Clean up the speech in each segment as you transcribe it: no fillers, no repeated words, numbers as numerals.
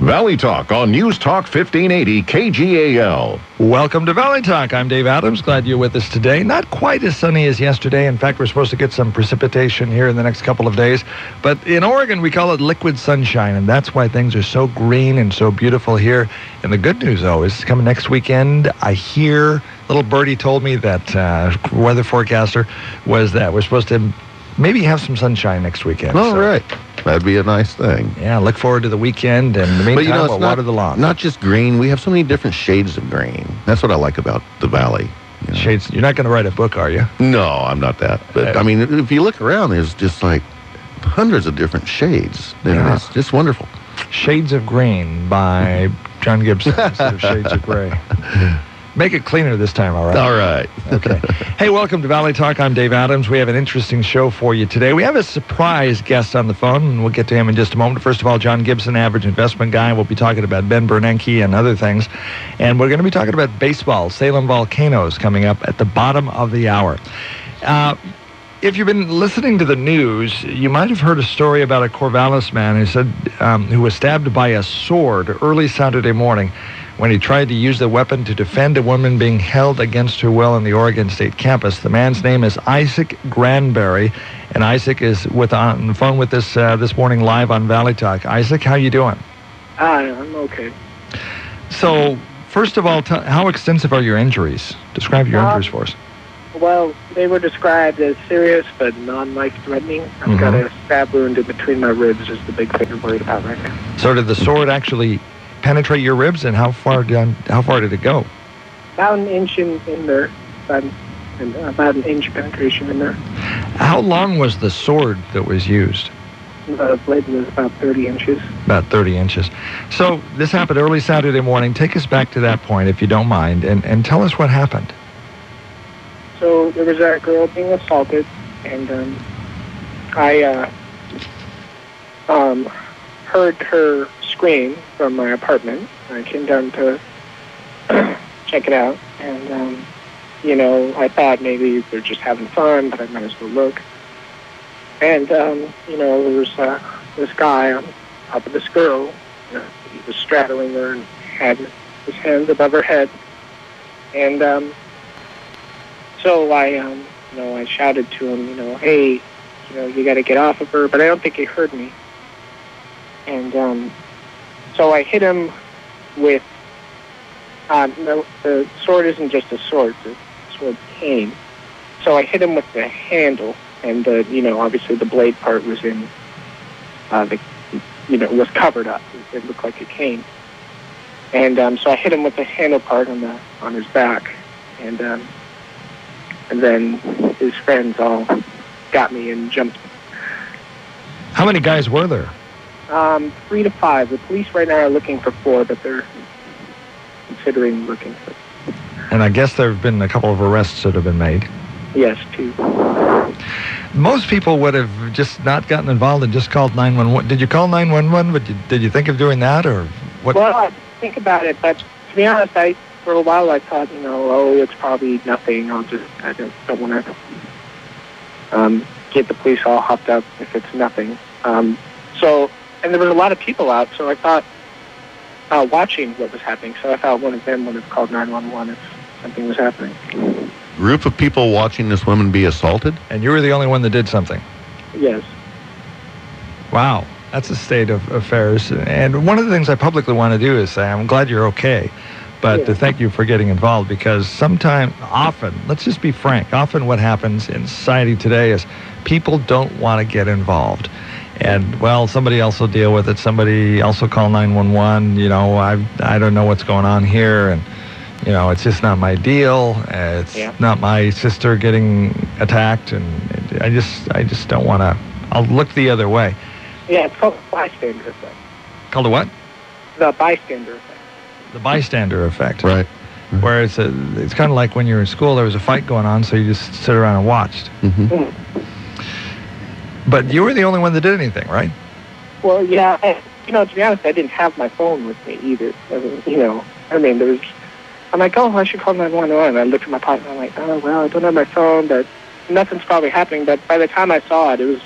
Valley Talk on News Talk 1580 KGAL. Welcome to Valley Talk. I'm Dave Adams. Glad you're with us today. Not quite as sunny as yesterday. In fact, we're supposed to get some precipitation here in the next couple of days. But in Oregon, we call it liquid sunshine, and that's why things are so green and so beautiful here. And the good news, though, is coming next weekend. I hear, little birdie told me that weather forecaster was that we're supposed to maybe have some sunshine next weekend. All right. That'd be a nice thing. Yeah, look forward to the weekend, and in the meantime, we'll water the lawn. Not just green. We have so many different shades of green. That's what I like about the valley. You know? Shades. You're not going to write a book, are you? No, I'm not that. But, I mean, if you look around, there's just like hundreds of different shades. And it's just wonderful. Shades of Green by John Gibson instead of Shades of Gray. Make it cleaner this time, all right? All right. Okay. Hey, welcome to Valley Talk. I'm Dave Adams. We have an interesting show for you today. We have a surprise guest on the phone, and we'll get to him in just a moment. First of all, John Gibson, average investment guy. We'll be talking about Ben Bernanke and other things. And we're going to be talking about baseball, Salem Volcanoes, coming up at the bottom of the hour. If you've been listening to the news, you might have heard a story about a Corvallis man who was stabbed by a sword early Saturday morning when he tried to use the weapon to defend a woman being held against her will on the Oregon State campus. The man's name is Isaac Granberry, and Isaac is on the phone with us this morning live on Valley Talk. Isaac, how you doing? Hi, I'm okay. So, first of all, how extensive are your injuries? Describe your injuries for us. Well, they were described as serious but non-life-threatening. I've got a stab wound in between my ribs is the big thing I'm worried about right now. So did the sword actually penetrate your ribs, and how far did it go? About an inch in there, about an inch penetration in there. How long was the sword that was used? The blade was about 30 inches. About 30 inches. So this happened early Saturday morning. Take us back to that point, if you don't mind, and tell us what happened. So there was a girl being assaulted, and I heard her scream from my apartment. I came down to check it out, and I thought maybe they're just having fun, but I might as well look. And there was this guy on top of this girl. He was straddling her and had his hands above her head, and so I shouted to him, hey, you got to get off of her, but I don't think he heard me. And so I hit him with, the sword isn't just a sword, the sword cane. So I hit him with the handle, and obviously the blade part was in, was covered up. It looked like a cane. And so I hit him with the handle part on his back, and then his friends all got me and jumped. How many guys were there? 3 to 5. The police right now are looking for 4, but they're considering looking for. And I guess there have been a couple of arrests that have been made. Yes, 2. Most people would have just not gotten involved and just called 911. Did you call 911? But did you think of doing that, or what? Well, I think about it, but to be honest, for a while I thought, it's probably nothing. I don't want to get the police all hopped up if it's nothing. And there was a lot of people out, so I thought, watching what was happening, so I thought one of them would have called 911 if something was happening. Group of people watching this woman be assaulted? And you were the only one that did something? Yes. That's That's a state of affairs. And one of the things I publicly want to do is say, I'm glad you're okay, but to thank you for getting involved, because often, let's just be frank, often what happens in society today is people don't want to get involved. And, well, somebody else will deal with it. Somebody else will call 911. You know, I don't know what's going on here. And, you know, it's just not my deal. It's not my sister getting attacked. And I just don't want to. I'll look the other way. Yeah, it's called the bystander effect. Called a what? The bystander effect. The bystander effect. Right. Mm-hmm. Where it's kind of like when you're in school, there was a fight going on, so you just sit around and watched. Mm-hmm. Mm-hmm. But you were the only one that did anything, right? Well, yeah. To be honest, I didn't have my phone with me either. I'm like, I should call 911. I looked at my pocket and I'm like, I don't have my phone, but nothing's probably happening. But by the time I saw it, it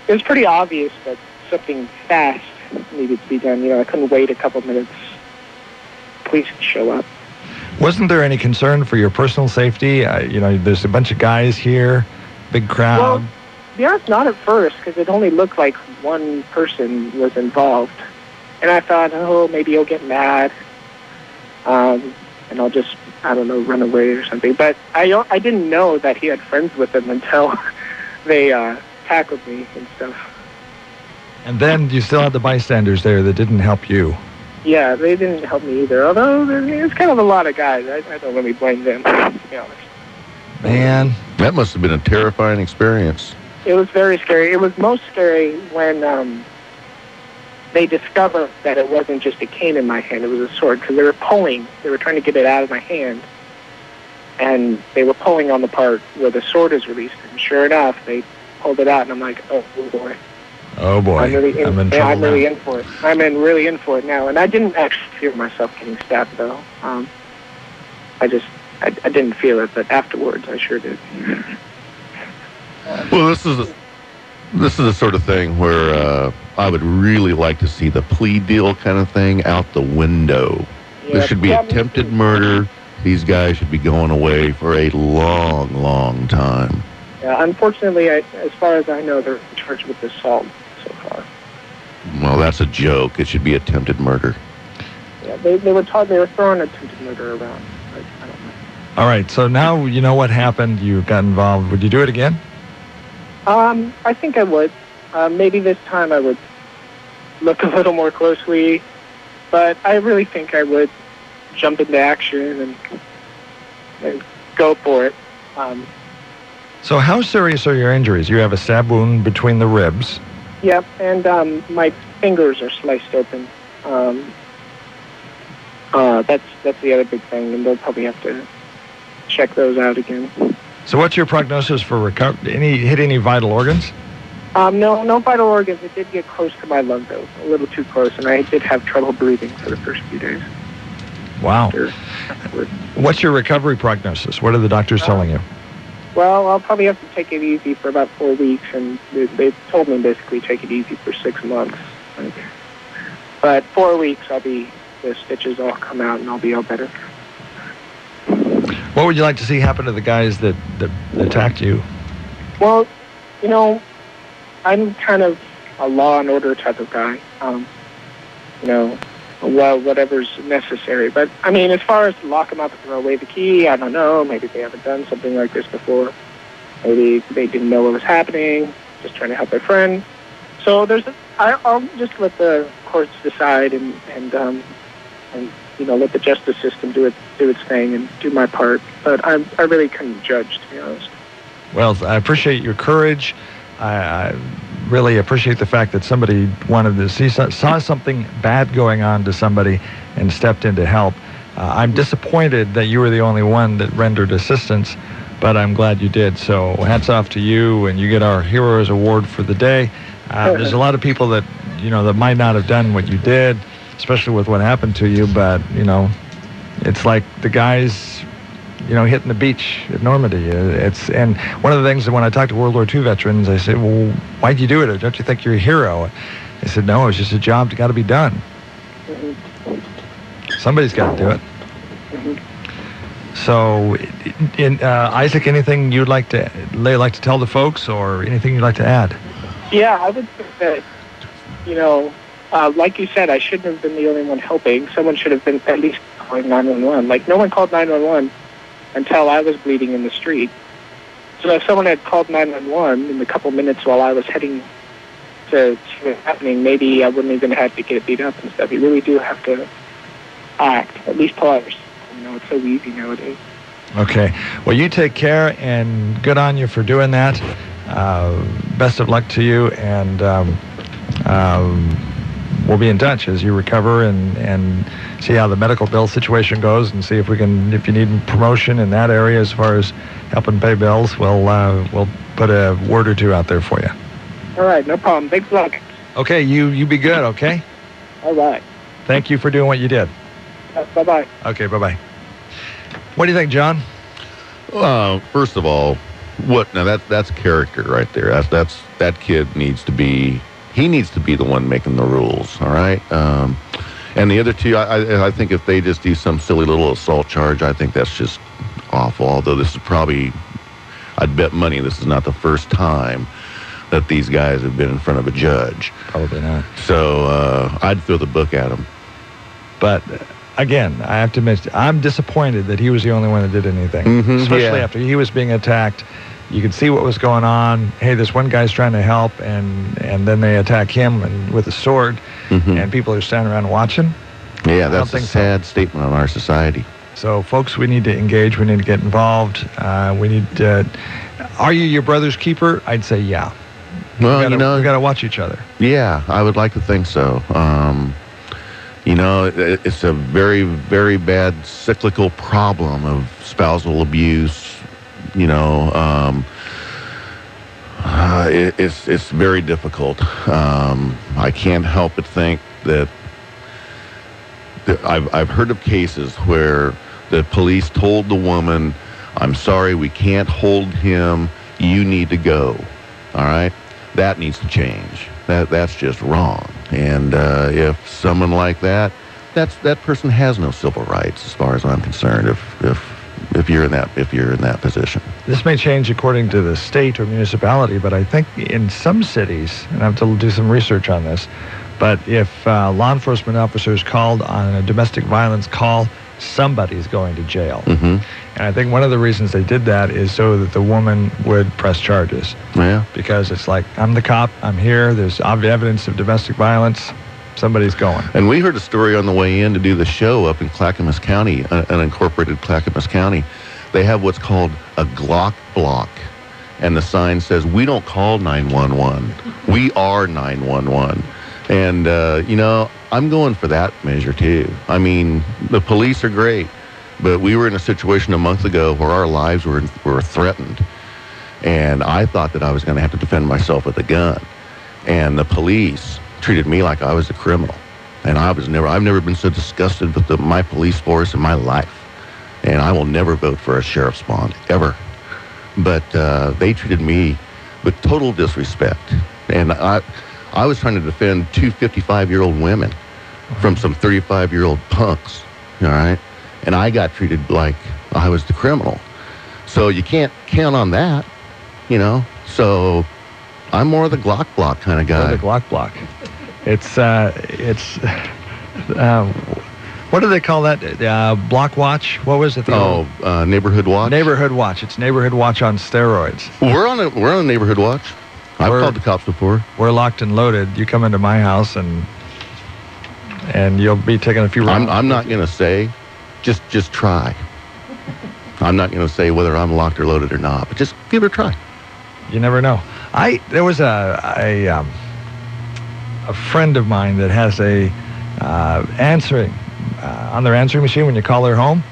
was pretty obvious that something fast needed to be done. I couldn't wait a couple minutes. Police would show up. Wasn't there any concern for your personal safety? There's a bunch of guys here, big crowd. Well, to be honest, not at first, because it only looked like one person was involved. And I thought, maybe he'll get mad, and I'll just, run away or something. But I didn't know that he had friends with him until they tackled me and stuff. And then you still had the bystanders there that didn't help you. Yeah, they didn't help me either. Although there's kind of a lot of guys. I don't really blame them, to be honest. Man. That must have been a terrifying experience. It was very scary. It was most scary when they discovered that it wasn't just a cane in my hand, it was a sword, because they were pulling. They were trying to get it out of my hand, and they were pulling on the part where the sword is released. And sure enough, they pulled it out, and I'm like, oh boy. Oh boy, I'm in trouble I'm really in for it. I'm really in for it now. And I didn't actually feel myself getting stabbed, though. I didn't feel it, but afterwards I sure did. Well, this is the sort of thing where I would really like to see the plea deal kind of thing out the window. Yeah, This should be attempted murder. These guys should be going away for a long, long time. Yeah, unfortunately, as far as I know, they're charged with assault so far. Well, that's a joke. It should be attempted murder. Yeah, they were throwing attempted murder around. I don't know. All right, so now you know what happened. You got involved. Would you do it again? I think I would. Maybe this time I would look a little more closely, but I really think I would jump into action and go for it. So how serious are your injuries? You have a stab wound between the ribs. Yep, and my fingers are sliced open. That's the other big thing, and they'll probably have to check those out again. So what's your prognosis for recovery? Hit any vital organs? No vital organs. It did get close to my lung, though, a little too close, and I did have trouble breathing for the first few days. Wow. What's your recovery prognosis? What are the doctors telling you? Well, I'll probably have to take it easy for about 4 weeks, and they told me basically take it easy for 6 months. But 4 weeks, the stitches all come out, and I'll be all better. What would you like to see happen to the guys that attacked you? Well, I'm kind of a law and order type of guy. Whatever's necessary. But, as far as to lock them up and throw away the key, I don't know. Maybe they haven't done something like this before. Maybe they didn't know what was happening, just trying to help their friend. So I'll just let the courts decide and let the justice system do its thing and do my part. But I really couldn't judge, to be honest. Well, I appreciate your courage. I really appreciate the fact that somebody wanted to saw something bad going on to somebody and stepped in to help. I'm disappointed that you were the only one that rendered assistance, but I'm glad you did. So hats off to you, and you get our Heroes Award for the day. There's a lot of people that that might not have done what you did, especially with what happened to you. But it's like the guys hitting the beach at Normandy. And one of the things that when I talk to World War II veterans, I say, well, why'd you do it? Or don't you think you're a hero? They said, no, it's just a job that's got to be done. Mm-hmm. Somebody's got to do it. Mm-hmm. So, Isaac, anything you'd like to tell the folks, or anything you'd like to add? Yeah, I would say that, like you said, I shouldn't have been the only one helping. Someone should have been at least calling 911. Like, no one called 911 until I was bleeding in the street. So if someone had called 911 in the couple minutes while I was heading to see what's happening, maybe I wouldn't even have to get beat up and stuff. You really do have to act, at least pause. It's so easy nowadays. Okay. Well, you take care, and good on you for doing that. Best of luck to you, and we'll be in touch as you recover and see how the medical bill situation goes, and see if you need promotion in that area as far as helping pay bills, we'll put a word or two out there for you. All right, no problem. Thanks a lot. Okay, you be good, okay? All right. Thank you for doing what you did. Bye-bye. Okay, bye-bye. What do you think, John? First of all, now that's character right there. That kid needs to be He needs to be the one making the rules, all right? And the other two, I think if they just do some silly little assault charge, I think that's just awful. Although this is probably, I'd bet money this is not the first time that these guys have been in front of a judge. Probably not. So I'd throw the book at them. But again, I have to admit, I'm disappointed that he was the only one that did anything. Especially after he was being attacked. You could see what was going on. Hey, this one guy's trying to help, and then they attack him with a sword, and people are standing around watching. Yeah, that's a sad statement on our society. So, folks, we need to engage. We need to get involved. We need to... Are you your brother's keeper? I'd say yeah. Well, we got to watch each other. Yeah, I would like to think so. It's a very, very bad cyclical problem of spousal abuse. It's very difficult. I can't help but think that I've heard of cases where the police told the woman, "I'm sorry, we can't hold him. You need to go." All right, that needs to change. That's just wrong. And if someone like that person has no civil rights, as far as I'm concerned. If you're in that position. This may change according to the state or municipality, but I think in some cities, and I have to do some research on this, but if law enforcement officers called on a domestic violence call, somebody's going to jail. And I think one of the reasons they did that is so that the woman would press charges. Yeah. Because it's like, I'm the cop, I'm here, there's evidence of domestic violence, somebody's going. And we heard a story on the way in to do the show up in Clackamas County, unincorporated Clackamas County. They have what's called a Glock block. And the sign says, "We don't call 911. We are 911. And, I'm going for that measure, too. I mean, the police are great, but we were in a situation a month ago where our lives were threatened. And I thought that I was going to have to defend myself with a gun. And the police treated me like I was a criminal. And I've never been so disgusted with my police force in my life. And I will never vote for a sheriff's bond, ever. But they treated me with total disrespect. And I was trying to defend two 55-year-old women from some 35-year-old punks, all right? And I got treated like I was the criminal. So you can't count on that, So I'm more of the Glock block kind of guy. The Glock block. It's what do they call that? Block watch? What was it? Neighborhood watch. Neighborhood watch. It's neighborhood watch on steroids. We're on a neighborhood watch. I've called the cops before. We're locked and loaded. You come into my house and you'll be taking a few rounds. I'm not going to say, just try. I'm not going to say whether I'm locked or loaded or not, but just give it a try. You never know. There was a friend of mine that has a answering on their answering machine when you call their home.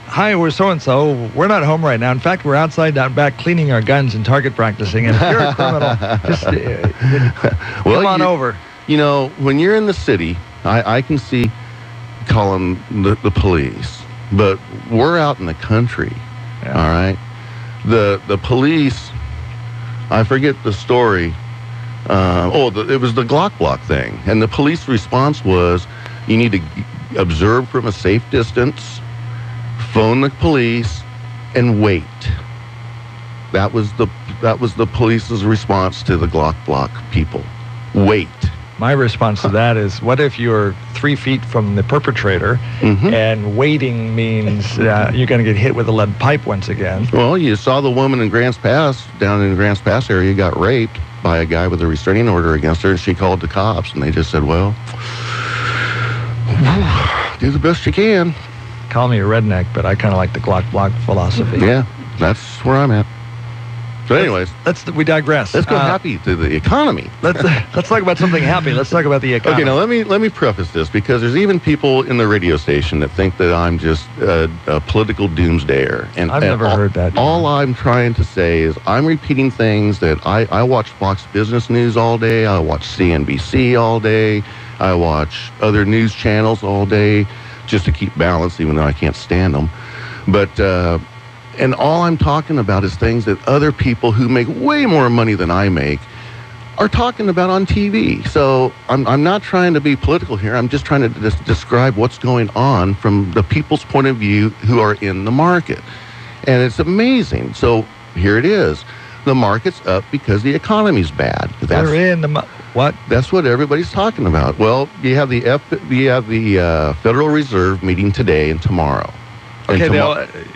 "Hi, we're so-and-so. We're not home right now. In fact, we're outside out back cleaning our guns and target practicing. And if you're a criminal, just come on over." When you're in the city, I can see calling the police. But we're out in the country, all right? The police, I forget the story. It was the Glock block thing. And the police response was, you need to observe from a safe distance, phone the police, and wait. That was the police's response to the Glock block people. Wait. My response to that is, what if you're 3 feet from the perpetrator, and waiting means you're going to get hit with a lead pipe once again? Well, you saw the woman in Grants Pass, down in the Grants Pass area, got raped by a guy with a restraining order against her, and she called the cops, and they just said, well, do the best you can. Call me a redneck, but I kind of like the Glock block philosophy. Yeah, that's where I'm at. So anyways, we digress. Let's go happy to the economy. Let's talk about something happy. Let's talk about the economy. Okay, now let me preface this, because there's even people in the radio station that think that I'm just a political doomsdayer. And I've never heard that. All I'm trying to say is I'm repeating things that I watch Fox Business News all day. I watch CNBC all day. I watch other news channels all day just to keep balance, even though I can't stand them. But and all I'm talking about is things that other people who make way more money than I make are talking about on TV. So I'm not trying to be political here. I'm just trying to describe what's going on from the people's point of view who are in the market. And it's amazing. So here it is. The market's up because the economy's bad. What? That's what everybody's talking about. Well, you have the Federal Reserve meeting today and tomorrow. Okay,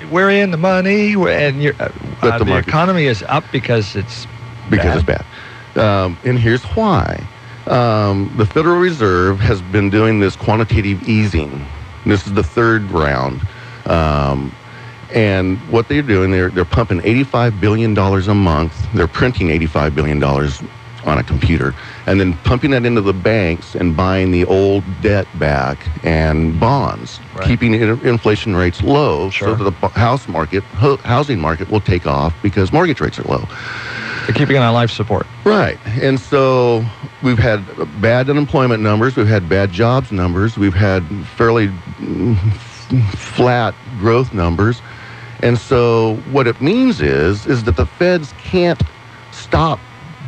we're in the money, and the economy is up because it's bad. And here's why. The Federal Reserve has been doing this quantitative easing. This is the third round. And what they're doing, they're pumping $85 billion a month. They're printing $85 billion on a computer, and then pumping that into the banks and buying the old debt back and bonds, keeping inflation rates low so that the housing market will take off because mortgage rates are low. They're keeping it on life support. Right. And so we've had bad unemployment numbers. We've had bad jobs numbers. We've had fairly flat growth numbers. And so what it means is that the feds can't stop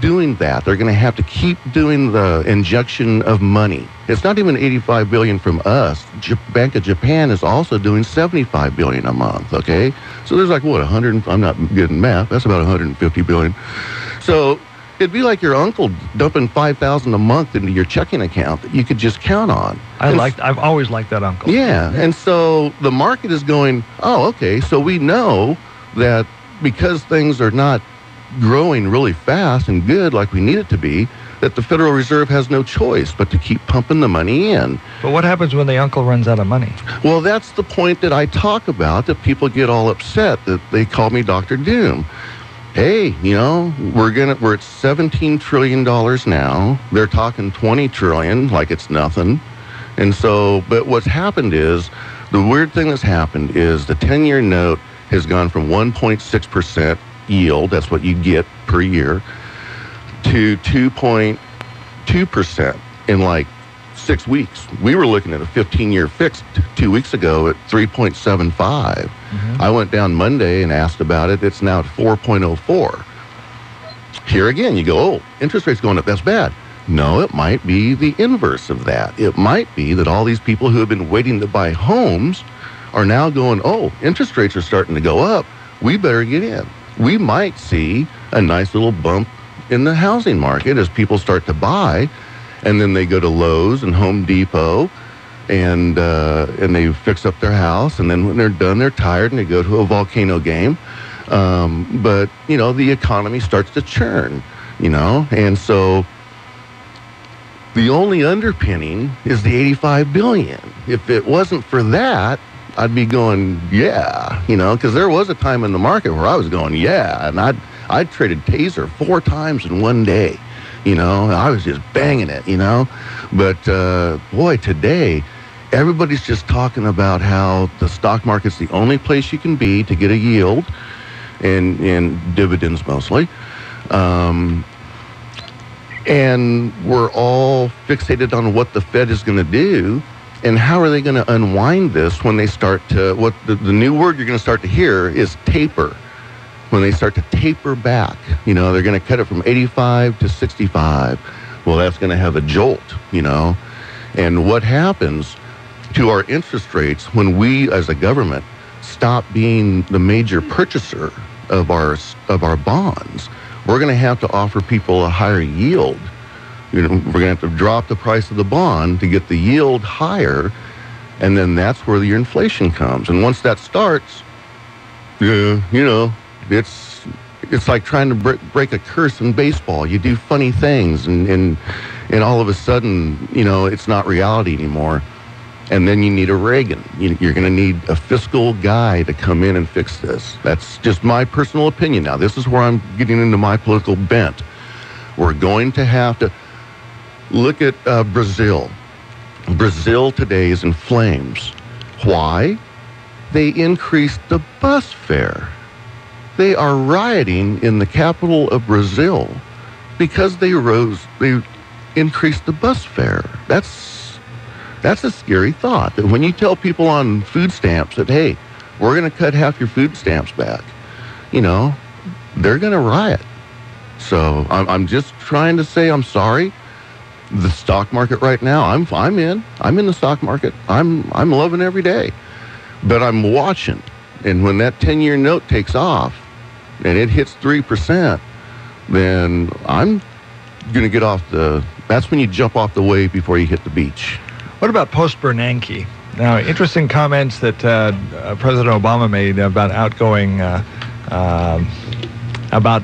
doing that. They're going to have to keep doing the injection of money. It's not even $85 billion from us. Bank of Japan is also doing $75 billion a month, okay? So there's like, what, 100, I'm not good in math, that's about $150 billion. So it'd be like your uncle dumping $5,000 a month into your checking account that you could just count on. I've always liked that uncle. Yeah, and so the market is going, oh, okay, so we know that because things are not growing really fast and good like we need it to be, that the Federal Reserve has no choice but to keep pumping the money in. But what happens when the uncle runs out of money? Well, that's the point that I talk about, that people get all upset, that they call me Dr. Doom. Hey, we're at $17 trillion now. They're talking $20 trillion like it's nothing. And so, but what's happened is, the weird thing that's happened is the 10-year note has gone from 1.6% yield, that's what you get per year, to 2.2% in like 6 weeks. We were looking at a 15-year fixed 2 weeks ago at 3.75. Mm-hmm. I went down Monday and asked about it. It's now at 4.04. Here again, you go, oh, interest rates going up, that's bad. No, it might be the inverse of that. It might be that all these people who have been waiting to buy homes are now going, oh, interest rates are starting to go up. We better get in. We might see a nice little bump in the housing market as people start to buy, and then they go to Lowe's and Home Depot, and they fix up their house, and then when they're done, they're tired, and they go to a volcano game. But, the economy starts to churn, and so the only underpinning is the $85 billion. If it wasn't for that, I'd be going, yeah, because there was a time in the market where I was going, yeah, and I'd traded Taser 4 times in one day, I was just banging it, but boy, today, everybody's just talking about how the stock market's the only place you can be to get a yield, and dividends mostly, and we're all fixated on what the Fed is going to do. And how are they going to unwind this when they start to, what the new word you're going to start to hear is taper. When they start to taper back, they're going to cut it from 85 to 65. Well, that's going to have a jolt, And what happens to our interest rates when we, as a government, stop being the major purchaser of our bonds? We're going to have to offer people a higher yield. We're going to have to drop the price of the bond to get the yield higher, and then that's where your inflation comes. And once that starts, it's like trying to break a curse in baseball. You do funny things, and all of a sudden, it's not reality anymore. And then you need a Reagan. You're going to need a fiscal guy to come in and fix this. That's just my personal opinion. Now, this is where I'm getting into my political bent. We're going to have to look at Brazil. Brazil today is in flames. Why? They increased the bus fare. They are rioting in the capital of Brazil because they increased the bus fare. That's a scary thought, that when you tell people on food stamps that, hey, we're going to cut half your food stamps back, they're going to riot. So I'm just trying to say I'm sorry. The stock market right now, I'm in the stock market. I'm loving every day, but I'm watching. And when that 10-year note takes off and it hits 3%, then I'm going to get off that's when you jump off the wave before you hit the beach. What about post-Bernanke? Now, interesting comments that President Obama made about outgoing, about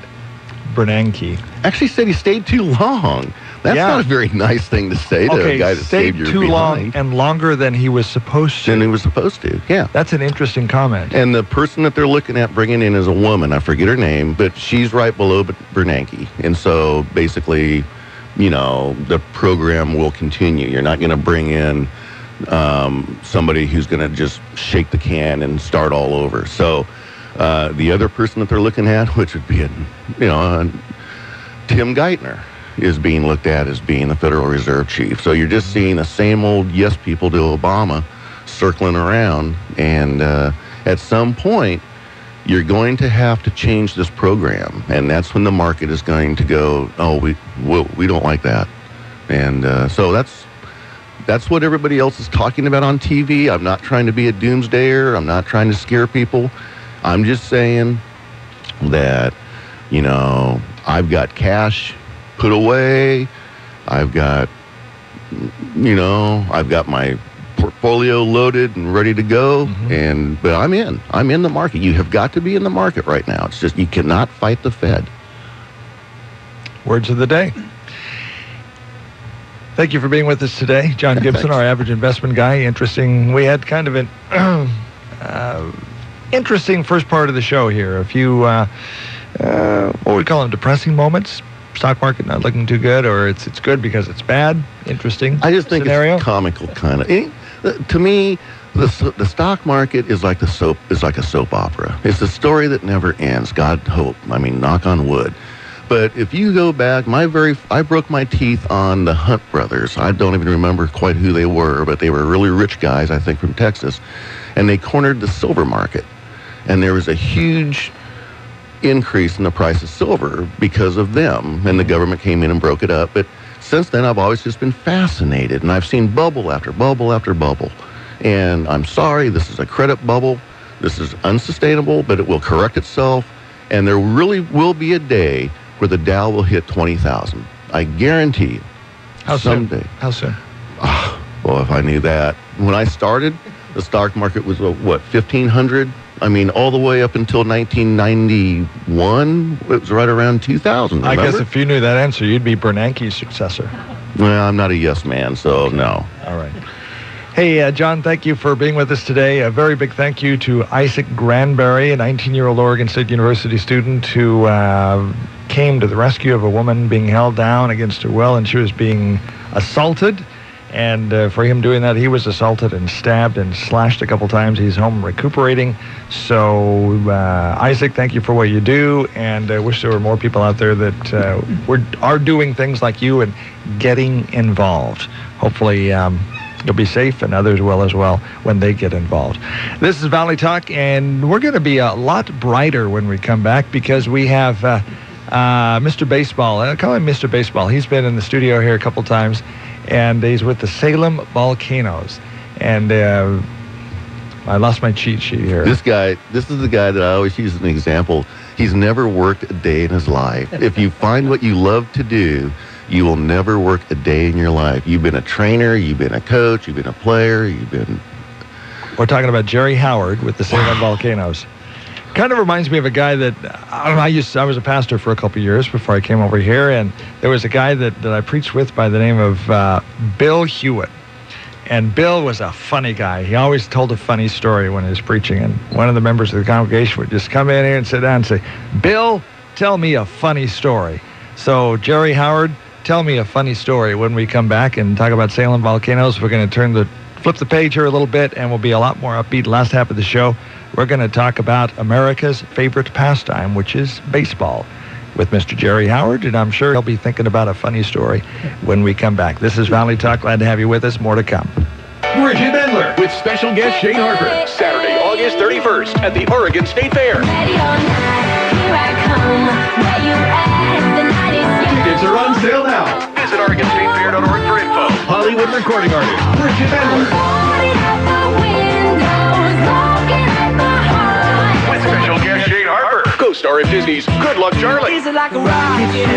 Bernanke. Actually said he stayed too long. That's not a very nice thing to say to a guy that saved your too long and longer than he was supposed to. Than he was supposed to, yeah. That's an interesting comment. And the person that they're looking at bringing in is a woman. I forget her name, but she's right below Bernanke. And so basically, the program will continue. You're not going to bring in somebody who's going to just shake the can and start all over. So the other person that they're looking at, which would be Tim Geithner, is being looked at as being the Federal Reserve Chief. So you're just seeing the same old yes people to Obama circling around. And at some point, you're going to have to change this program. And that's when the market is going to go, oh, we don't like that. And so that's what everybody else is talking about on TV. I'm not trying to be a doomsdayer. I'm not trying to scare people. I'm just saying that, I've got cash put away. I've got my portfolio loaded and ready to go. Mm-hmm. But I'm in the market. You have got to be in the market right now. It's just, you cannot fight the Fed. Words of the day. Thank you for being with us today, John Gibson, our average investment guy. Interesting. We had kind of an interesting first part of the show here. A few, what we call them, depressing moments. Stock market not looking too good, or it's good because it's bad. Interesting. I just think scenario. It's comical, kind of. To me, the stock market is like a soap opera. It's a story that never ends. God hope. I mean, knock on wood. But if you go back, I broke my teeth on the Hunt brothers. I don't even remember quite who they were, but they were really rich guys, I think, from Texas, and they cornered the silver market, and there was a huge increase in the price of silver because of them, and the government came in and broke it up. But since then, I've always just been fascinated, and I've seen bubble after bubble after bubble. And I'm sorry, this is a credit bubble. This is unsustainable, but it will correct itself, and there really will be a day where the Dow will hit 20,000. I guarantee you. How someday. soon? How soon? Well, if I knew that. When I started, the stock market was, 1,500? I mean, all the way up until 1991, it was right around 2000. Remember? I guess if you knew that answer, you'd be Bernanke's successor. Well, I'm not a yes man, so no. All right. Hey, John, thank you for being with us today. A very big thank you to Isaac Granberry, a 19-year-old Oregon State University student who came to the rescue of a woman being held down against her will, and she was being assaulted. And for him doing that, he was assaulted and stabbed and slashed a couple times. He's home recuperating. So, Isaac, thank you for what you do, and I wish there were more people out there that are doing things like you and getting involved. Hopefully, you'll be safe, and others will as well when they get involved. This is Valley Talk, and we're going to be a lot brighter when we come back because we have Mr. Baseball. I call him Mr. Baseball. He's been in the studio here a couple times, and he's with the Salem Volcanoes. And I lost my cheat sheet here. This is the guy that I always use as an example. He's never worked a day in his life. If you find what you love to do, you will never work a day in your life. You've been a trainer, you've been a coach, you've been a player, We're talking about Jerry Howard with the Salem Volcanoes. Kind of reminds me of a guy that, I was a pastor for a couple of years before I came over here, and there was a guy that I preached with by the name of Bill Hewitt. And Bill was a funny guy. He always told a funny story when he was preaching, and one of the members of the congregation would just come in here and sit down and say, "Bill, tell me a funny story." So, Jerry Howard, tell me a funny story. When we come back and talk about Salem Volcanoes, we're going to flip the page here a little bit, and we'll be a lot more upbeat. Last half of the show, we're going to talk about America's favorite pastime, which is baseball, with Mr. Jerry Howard, and I'm sure he'll be thinking about a funny story when we come back. This is Valley Talk. Glad to have you with us. More to come. Bridget Bendler with special guest Shane Harper. Saturday, August 31st at the Oregon State Fair. Ready or not, here I come. Where you at? Tickets are on sale now. Visit OregonStateFair.org for info. Hollywood recording artist Bridget Endler. With special guest Shane Harper. Co-star of Disney's Good Luck Charlie. Is it like a rocket ship?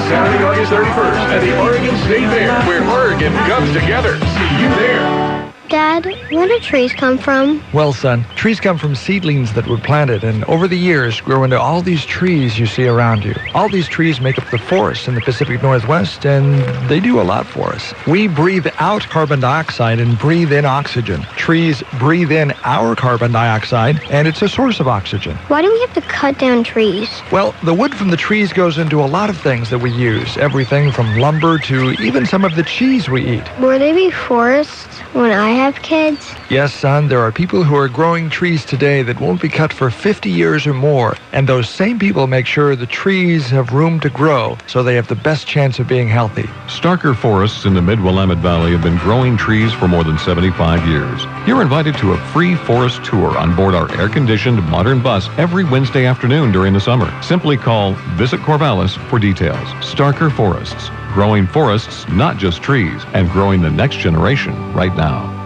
Saturday, August 31st at the Oregon State Fair, where Oregon comes together. See you there. Dad, where do trees come from? Well, son, trees come from seedlings that were planted and over the years grow into all these trees you see around you. All these trees make up the forest in the Pacific Northwest, and they do a lot for us. We breathe out carbon dioxide and breathe in oxygen. Trees breathe in our carbon dioxide, and it's a source of oxygen. Why do we have to cut down trees? Well, the wood from the trees goes into a lot of things that we use. Everything from lumber to even some of the cheese we eat. Will there be forests when I have kids? Yes, son, there are people who are growing trees today that won't be cut for 50 years or more. And those same people make sure the trees have room to grow so they have the best chance of being healthy. Starker Forests in the Mid-Willamette Valley have been growing trees for more than 75 years. You're invited to a free forest tour on board our air-conditioned modern bus every Wednesday afternoon during the summer. Simply call Visit Corvallis for details. Starker Forests. Growing forests, not just trees, and growing the next generation right now.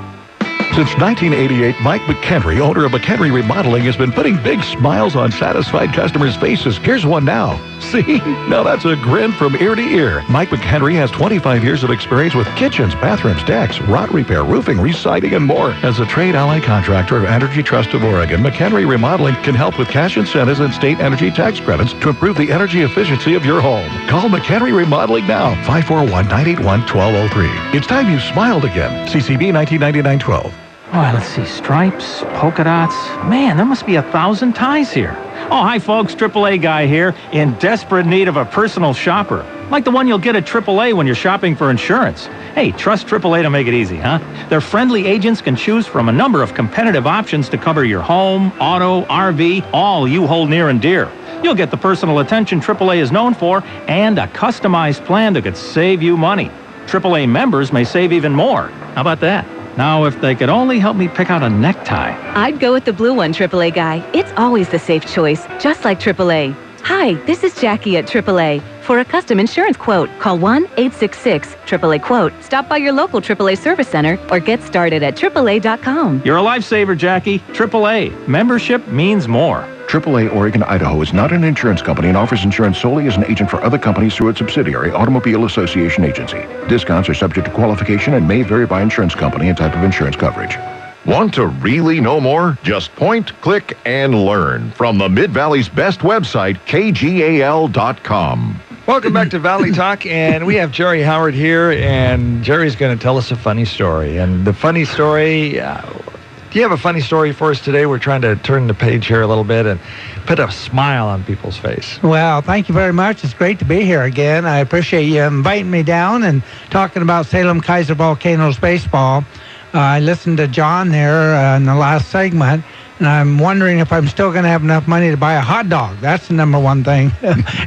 Since 1988, Mike McHenry, owner of McHenry Remodeling, has been putting big smiles on satisfied customers' faces. Here's one now. See? Now that's a grin from ear to ear. Mike McHenry has 25 years of experience with kitchens, bathrooms, decks, rot repair, roofing, residing, and more. As a trade ally contractor of Energy Trust of Oregon, McHenry Remodeling can help with cash incentives and state energy tax credits to improve the energy efficiency of your home. Call McHenry Remodeling now, 541-981-1203. It's time you smiled again. CCB 1999-12. Oh, let's see, stripes, polka dots. Man, there must be 1,000 ties here. Oh, hi, folks, AAA guy here, in desperate need of a personal shopper. Like the one you'll get at AAA when you're shopping for insurance. Hey, trust AAA to make it easy, huh? Their friendly agents can choose from a number of competitive options to cover your home, auto, RV, all you hold near and dear. You'll get the personal attention AAA is known for and a customized plan that could save you money. AAA members may save even more. How about that? Now, if they could only help me pick out a necktie. I'd go with the blue one, AAA guy. It's always the safe choice, just like AAA. Hi, this is Jackie at AAA. For a custom insurance quote, call 1-866-AAA-QUOTE. Stop by your local AAA service center or get started at AAA.com. You're a lifesaver, Jackie. AAA. Membership means more. AAA Oregon, Idaho is not an insurance company and offers insurance solely as an agent for other companies through its subsidiary, Automobile Association Agency. Discounts are subject to qualification and may vary by insurance company and type of insurance coverage. Want to really know more? Just point, click, and learn from the Mid-Valley's best website, KGAL.com. Welcome back to Valley Talk, and we have Jerry Howard here, and Jerry's going to tell us a funny story. And the funny story, do you have a funny story for us today? We're trying to turn the page here a little bit and put a smile on people's face. Well, thank you very much. It's great to be here again. I appreciate you inviting me down and talking about Salem Kaiser Volcanoes baseball. I listened to John there in the last segment, and I'm wondering if I'm still going to have enough money to buy a hot dog. That's the number one thing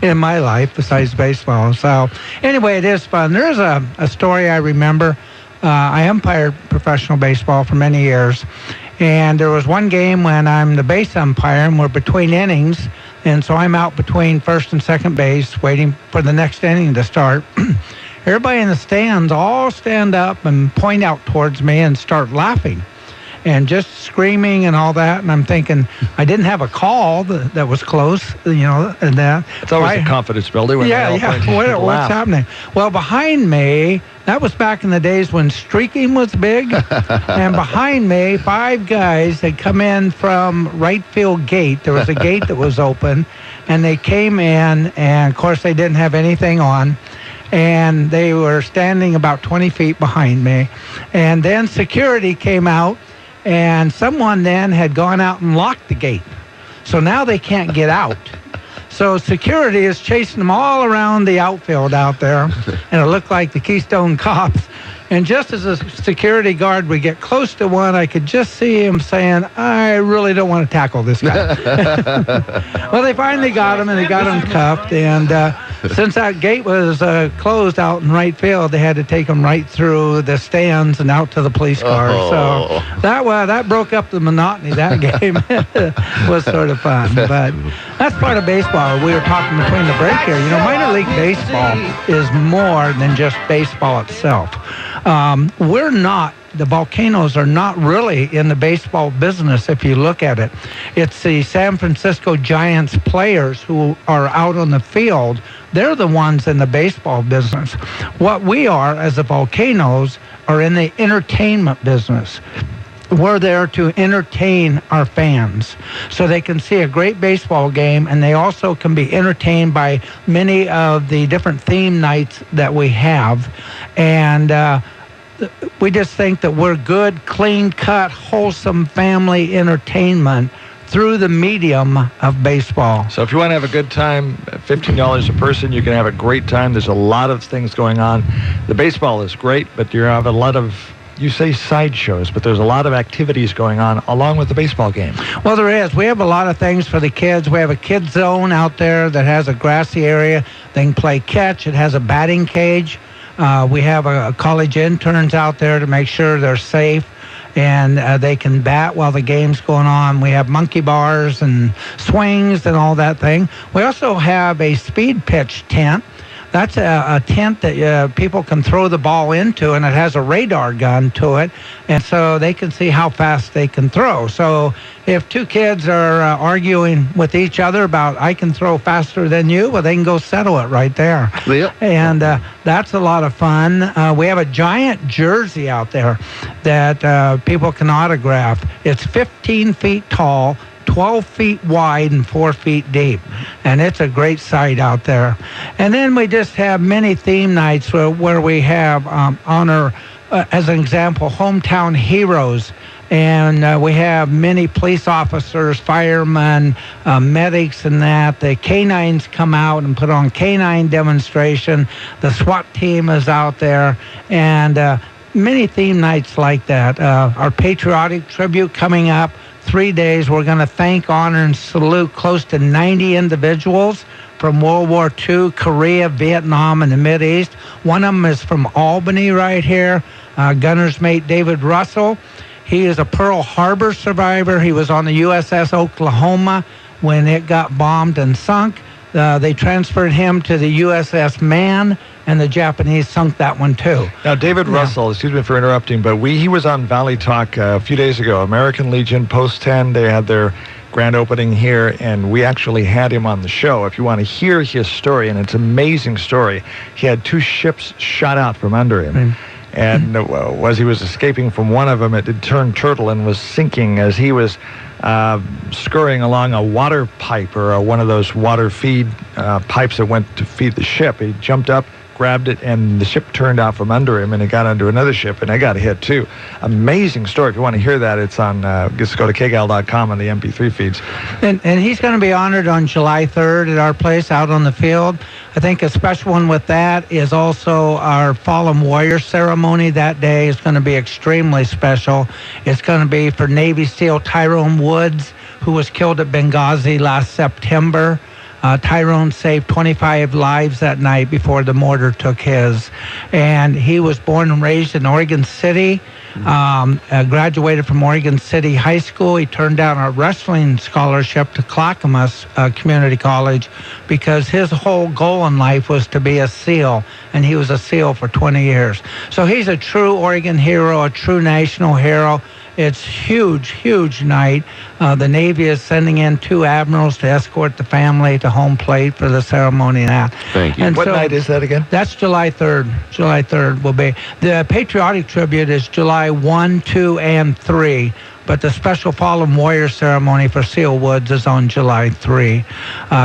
in my life besides baseball. So anyway, it is fun. There's a story I remember. I umpired professional baseball for many years, and there was one game when I'm the base umpire, and we're between innings, and so I'm out between first and second base waiting for the next inning to start. Everybody in the stands all stand up and point out towards me and start laughing and just screaming and all that. And I'm thinking, I didn't have a call that was close, and that. It's always a confidence builder when yeah. What's happening? Well, behind me, that was back in the days when streaking was big. And behind me, 5 guys had come in from right field gate. There was a gate that was open, and they came in, and of course they didn't have anything on. And they were standing about 20 feet behind me. And then security came out, and someone then had gone out and locked the gate. So now they can't get out. So security is chasing them all around the outfield out there, and it looked like the Keystone Cops. And just as a security guard would get close to one, I could just see him saying, I really don't want to tackle this guy. Well, they finally got him, and they got him cuffed, and since that gate was closed out in right field, they had to take them right through the stands and out to the police car. So that broke up the monotony. That game was sort of fun. But that's part of baseball. We were talking between the break here. You know, minor league baseball is more than just baseball itself. The Volcanoes are not really in the baseball business if you look at it. It's the San Francisco Giants players who are out on the field. They're the ones in the baseball business. What we are as the Volcanoes are in the entertainment business. We're there to entertain our fans so they can see a great baseball game, and they also can be entertained by many of the different theme nights that we have. And we just think that we're good, clean-cut, wholesome family entertainment through the medium of baseball. So if you want to have a good time, $15 a person, you can have a great time. There's a lot of things going on. The baseball is great, but you have a lot of, you say sideshows, but there's a lot of activities going on along with the baseball game. Well, there is. We have a lot of things for the kids. We have a kids zone out there that has a grassy area. They can play catch. It has a batting cage. We have a college interns out there to make sure they're safe and they can bat while the game's going on. We have monkey bars and swings and all that thing. We also have a speed pitch tent. That's a tent that people can throw the ball into, and it has a radar gun to it, and so they can see how fast they can throw. So if two kids are arguing with each other about, I can throw faster than you, well, they can go settle it right there. Yep. And that's a lot of fun. We have a giant jersey out there that people can autograph. It's 15 feet tall, 12 feet wide and 4 feet deep, and it's a great sight out there. And then we just have many theme nights where we have honor, as an example, hometown heroes, and we have many police officers, firemen, medics, and that. The canines come out and put on canine demonstration. The SWAT team is out there, and many theme nights like that. Our patriotic tribute coming up. 3 days, we're going to thank, honor, and salute close to 90 individuals from World War II, Korea, Vietnam, and the Mideast. One of them is from Albany right here, gunner's mate David Russell. He is a Pearl Harbor survivor. He was on the USS Oklahoma when it got bombed and sunk. They transferred him to the USS Man, and the Japanese sunk that one too. Now, David Russell, excuse me for interrupting, but he was on Valley Talk a few days ago. American Legion, Post 10, they had their grand opening here, and we actually had him on the show. If you want to hear his story, and it's an amazing story, he had 2 ships shot out from under him. And as he was escaping from one of them, it had turned turtle and was sinking as he was scurrying along a water pipe or one of those water feed pipes that went to feed the ship. He jumped up, grabbed it, and the ship turned out from under him, and it got under another ship, and it got hit too. Amazing story. If you want to hear that, it's on, just go to KGAL.com on the MP3 feeds. And he's going to be honored on July 3rd at our place out on the field. I think a special one with that is also our Fallen Warrior ceremony that day is going to be extremely special. It's going to be for Navy SEAL Tyrone Woods, who was killed at Benghazi last September. Tyrone saved 25 lives that night before the mortar took his. And he was born and raised in Oregon City, graduated from Oregon City High School. He turned down a wrestling scholarship to Clackamas Community College because his whole goal in life was to be a SEAL, and he was a SEAL for 20 years. So he's a true Oregon hero, a true national hero. It's huge, huge night. The Navy is sending in 2 admirals to escort the family to home plate for the ceremony and that. Thank you. And what night is that again? That's July 3rd. July 3rd will be. The patriotic tribute is July 1, 2, and 3. But the special Fallen Warrior ceremony for Seal Woods is on July 3.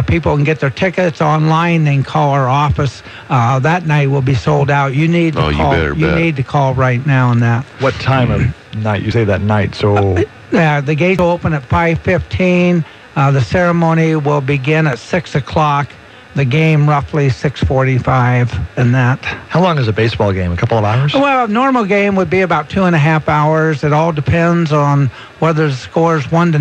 People can get their tickets online. They can call our office. That night will be sold out. You need to call. You better bet. You need to call right now on that. What time of night? You say that night, so... The gates will open at 5:15. The ceremony will begin at 6 o'clock. the game roughly 6:45 and that. How long is a baseball game? A couple of hours? Well, a normal game would be about 2.5 hours. It all depends on whether the score is 1-0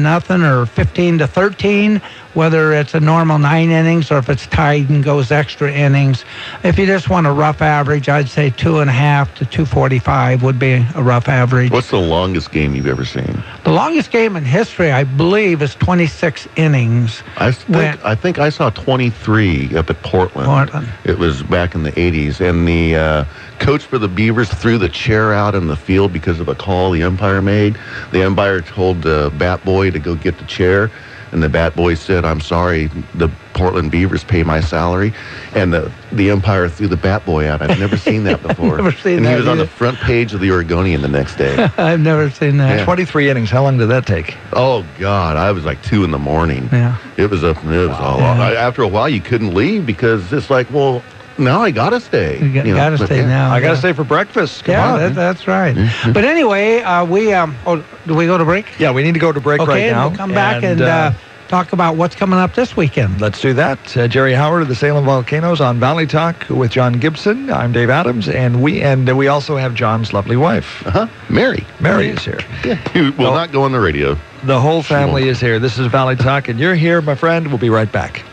or 15-13, whether it's a normal 9 innings or if it's tied and goes extra innings. If you just want a rough average, I'd say 2.5 to 2:45 would be a rough average. What's the longest game you've ever seen? The longest game in history, I believe, is 26 innings. I think I saw 23 up at Portland. It was back in the 80s, and the coach for the Beavers threw the chair out in the field because of a call the umpire made. The umpire told the bat boy to go get the chair, and the bat boy said, "I'm sorry, the Portland Beavers pay my salary," and the umpire threw the bat boy out. I've never seen that before. Never seen and that he was on either. the front page of the Oregonian the next day. I've never seen that. Yeah. 23 innings. How long did that take? Oh God, I was like 2 a.m. Yeah. It was all long. After a while, you couldn't leave because it's like, well, now I gotta stay. You gotta stay now. I gotta yeah. stay for breakfast. Come on. That's right. But anyway, do we go to break? Yeah, we need to go to break right now. We'll come back and talk about what's coming up this weekend. Let's do that. Jerry Howard of the Salem Volcanoes on Valley Talk with John Gibson. I'm Dave Adams, and we also have John's lovely wife. Mary. Mary is here. Yeah. He will not go on the radio. The whole family is here. This is Valley Talk, and you're here, my friend. We'll be right back.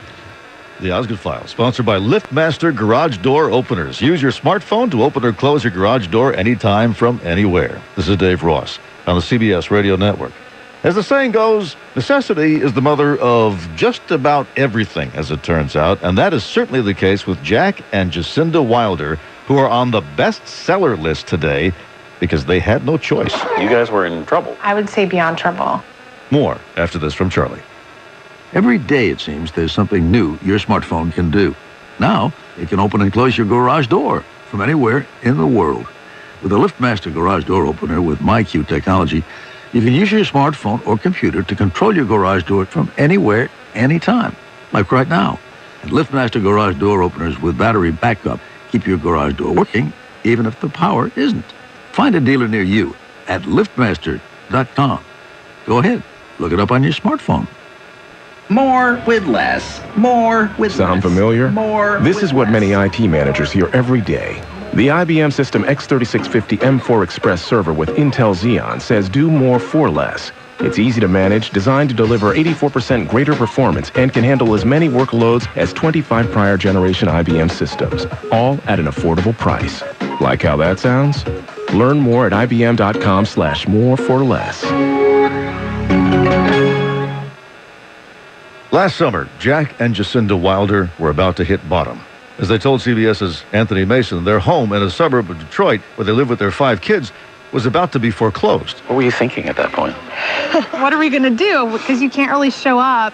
The Osgood File, sponsored by LiftMaster Garage Door Openers. Use your smartphone to open or close your garage door anytime from anywhere. This is Dave Ross on the CBS Radio Network. As the saying goes, necessity is the mother of just about everything, as it turns out, and that is certainly the case with Jack and Jacinda Wilder, who are on the bestseller list today because they had no choice. You guys were in trouble. I would say beyond trouble. More after this from Charlie. Every day, it seems, there's something new your smartphone can do. Now, it can open and close your garage door from anywhere in the world. With the LiftMaster Garage Door Opener with MyQ technology, you can use your smartphone or computer to control your garage door from anywhere, anytime, like right now. And LiftMaster Garage Door Openers with battery backup keep your garage door working, even if the power isn't. Find a dealer near you at liftmaster.com. Go ahead, look it up on your smartphone. More with less. More with Sound less. familiar? More This with is what less. many IT managers hear every day. The IBM System X3650 M4 Express server with Intel Xeon says do more for less. It's easy to manage, designed to deliver 84% greater performance, and can handle as many workloads as 25 prior generation IBM systems, all at an affordable price. Like how that sounds? Learn more at ibm.com/more for less. Last summer, Jack and Jacinda Wilder were about to hit bottom. As they told CBS's Anthony Mason, their home in a suburb of Detroit, where they live with their 5 kids, was about to be foreclosed. What were you thinking at that point? What are we going to do? Because you can't really show up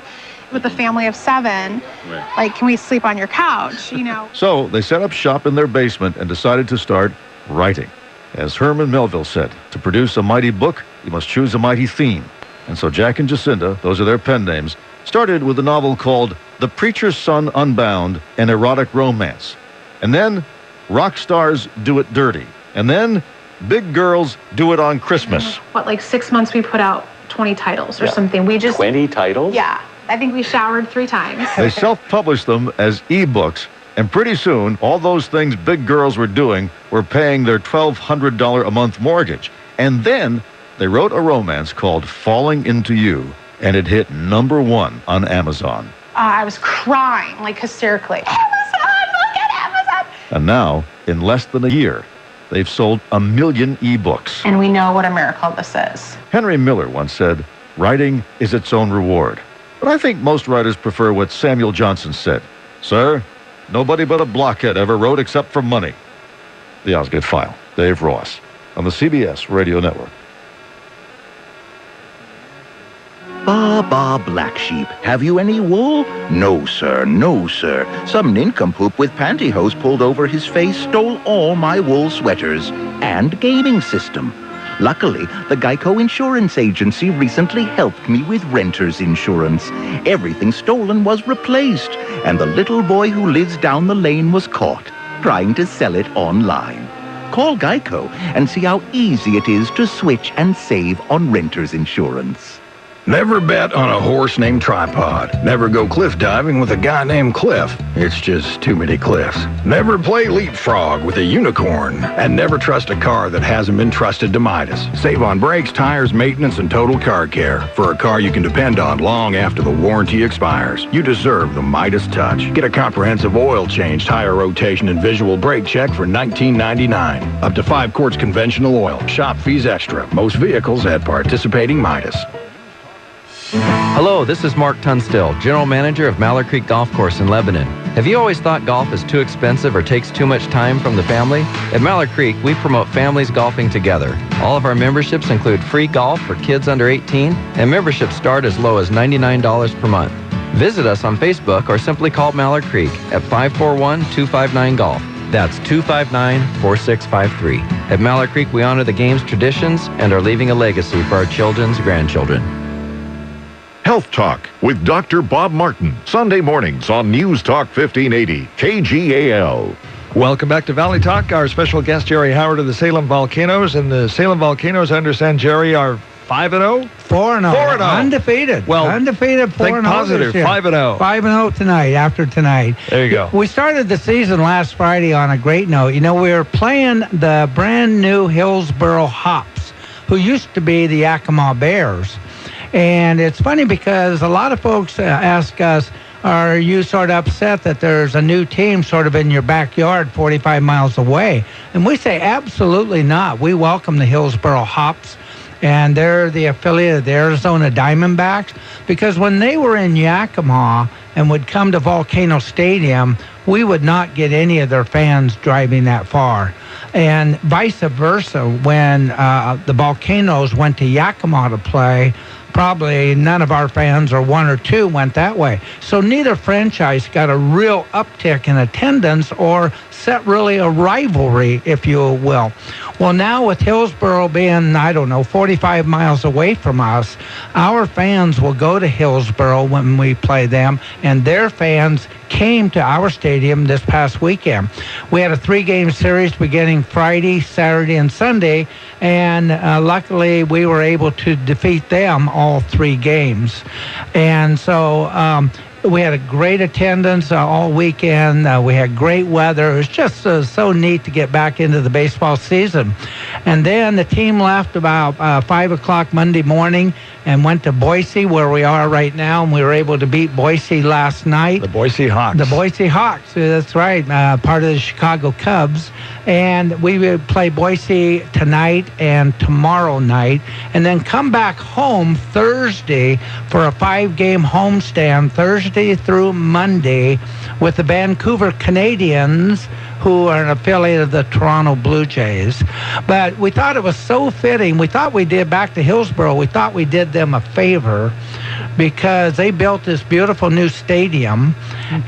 with a family of 7. Right. Like, can we sleep on your couch, you know? So they set up shop in their basement and decided to start writing. As Herman Melville said, to produce a mighty book, you must choose a mighty theme. And so Jack and Jacinda, those are their pen names, started with a novel called The Preacher's Son Unbound, an erotic romance. And then Rock Stars Do It Dirty. And then Big Girls Do It on Christmas. What, like 6 months we put out 20 titles or something. We just... 20 titles? Yeah. I think we showered 3 times. They self-published them as e-books, and pretty soon, all those things big girls were doing were paying their $1,200 a month mortgage. And then they wrote a romance called Falling Into You, and it hit #1 on Amazon. I was crying, like hysterically. Amazon! Look at Amazon! And now, in less than a year, they've sold 1 million e-books. And we know what a miracle this is. Henry Miller once said, writing is its own reward. But I think most writers prefer what Samuel Johnson said. Sir, nobody but a blockhead ever wrote except for money. The Osgood File, Dave Ross, on the CBS Radio Network. Ba, black sheep. Have you any wool? No, sir. No, sir. Some nincompoop with pantyhose pulled over his face stole all my wool sweaters and gaming system. Luckily, the Geico Insurance Agency recently helped me with renter's insurance. Everything stolen was replaced, and the little boy who lives down the lane was caught trying to sell it online. Call Geico and see how easy it is to switch and save on renter's insurance. Never bet on a horse named Tripod. Never go cliff diving with a guy named Cliff. It's just too many cliffs. Never play leapfrog with a unicorn. And never trust a car that hasn't been trusted to Midas. Save on brakes, tires, maintenance, and total car care. For a car you can depend on long after the warranty expires. You deserve the Midas touch. Get a comprehensive oil change, tire rotation, and visual brake check for $19.99. Up to 5 quarts conventional oil. Shop fees extra. Most vehicles at participating Midas. Hello, this is Mark Tunstill, General Manager of Mallard Creek Golf Course in Lebanon. Have you always thought golf is too expensive or takes too much time from the family? At Mallard Creek, we promote families golfing together. All of our memberships include free golf for kids under 18, and memberships start as low as $99 per month. Visit us on Facebook or simply call Mallard Creek at 541-259-GOLF. That's 259-4653. At Mallard Creek, we honor the game's traditions and are leaving a legacy for our children's grandchildren. Health Talk with Dr. Bob Martin, Sunday mornings on News Talk 1580, KGAL. Welcome back to Valley Talk. Our special guest, Jerry Howard of the Salem Volcanoes. And the Salem Volcanoes, I understand, Jerry, are 5-0? 4-0. 4-0. Undefeated. Well, undefeated 4-0. Think positive. 5-0. 5-0 tonight, after tonight. There you go. We started the season last Friday on a great note. You know, we were playing the brand new Hillsboro Hops, who used to be the Yakima Bears. And it's funny because a lot of folks ask us, are you sort of upset that there's a new team sort of in your backyard 45 miles away? And we say absolutely not. We welcome the Hillsboro Hops, and they're the affiliate of the Arizona Diamondbacks, because when they were in Yakima and would come to Volcano Stadium, we would not get any of their fans driving that far. And vice versa, when the Volcanoes went to Yakima to play, probably none of our fans, or one or two, went that way. So neither franchise got a real uptick in attendance or set really a rivalry, if you will. Well, now with Hillsboro being, 45 miles away from us, our fans will go to Hillsboro when we play them, and their fans came to our stadium this past weekend. We had a 3-game series beginning Friday, Saturday, and Sunday, and luckily we were able to defeat them all 3 games. And so we had a great attendance all weekend. We had great weather. It was just so neat to get back into the baseball season. And then the team left about 5 o'clock Monday morning and went to Boise, where we are right now, and we were able to beat Boise last night. The Boise Hawks. The Boise Hawks, that's right, part of the Chicago Cubs. And we will play Boise tonight and tomorrow night, and then come back home Thursday for a 5-game homestand, Thursday through Monday, with the Vancouver Canadians, who are an affiliate of the Toronto Blue Jays. But we thought it was so fitting. We thought we did, back to Hillsboro, we thought we did them a favor, because they built this beautiful new stadium,